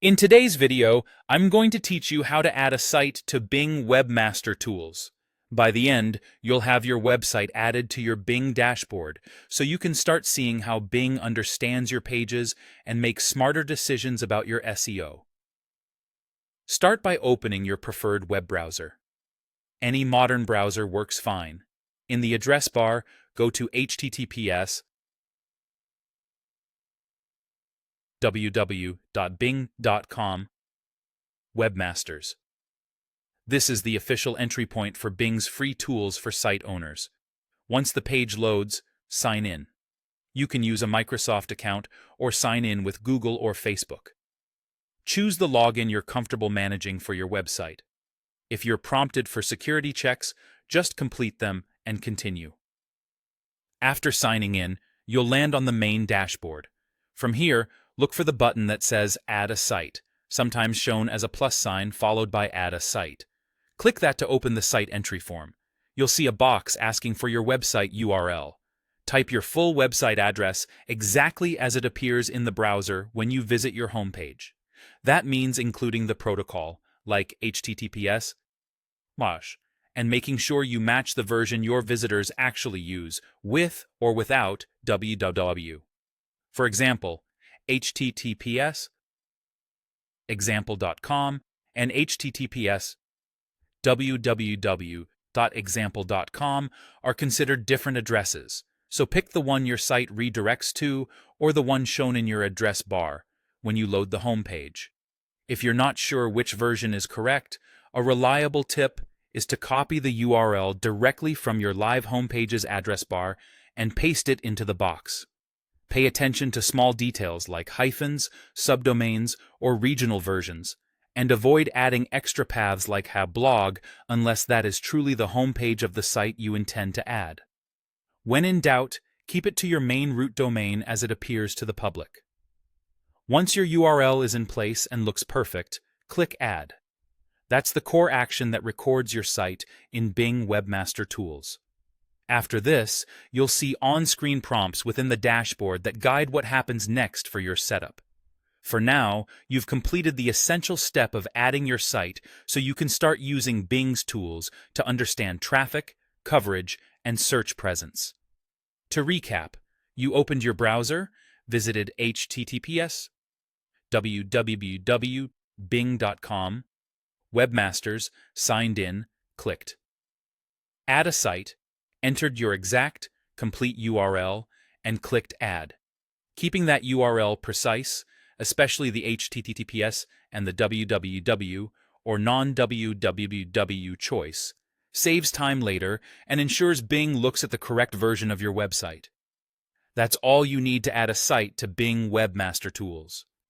In today's video, I'm going to teach you how to add a site to Bing Webmaster Tools. By the end, you'll have your website added to your Bing dashboard, so you can start seeing how Bing understands your pages and make smarter decisions about your SEO. Start by opening your preferred web browser. Any modern browser works fine. In the address bar, go to https www.bing.com Webmasters. This is the official entry point for Bing's free tools for site owners. Once the page loads, sign in. You can use a Microsoft account or sign in with Google or Facebook. Choose the login you're comfortable managing for your website. If you're prompted for security checks, just complete them and continue. After signing in, you'll land on the main dashboard. From here, look for the button that says Add a Site, sometimes shown as a plus sign followed by Add a Site. Click that to open the site entry form. You'll see a box asking for your website URL. Type your full website address exactly as it appears in the browser when you visit your homepage. That means including the protocol, like HTTPS, and making sure you match the version your visitors actually use, with or without www. For example, https example.com and https www.example.com are considered different addresses, so pick the one your site redirects to or the one shown in your address bar when you load the home page. If you're not sure which version is correct, a reliable tip is to copy the URL directly from your live homepage's address bar and paste it into the box. Pay attention to small details like hyphens, subdomains, or regional versions, and avoid adding extra paths like blog unless that is truly the homepage of the site you intend to add. When in doubt, keep it to your main root domain as it appears to the public. Once your URL is in place and looks perfect, click Add. That's the core action that records your site in Bing Webmaster Tools. After this, you'll see on-screen prompts within the dashboard that guide what happens next for your setup. For now, you've completed the essential step of adding your site so you can start using Bing's tools to understand traffic, coverage, and search presence. To recap, you opened your browser, visited https www.bing.com, Webmasters, signed in, clicked Add a Site, entered your exact, complete URL, and clicked Add. Keeping that URL precise, especially the HTTPS and the www or non-www choice, saves time later and ensures Bing looks at the correct version of your website. That's all you need to add a site to Bing Webmaster Tools.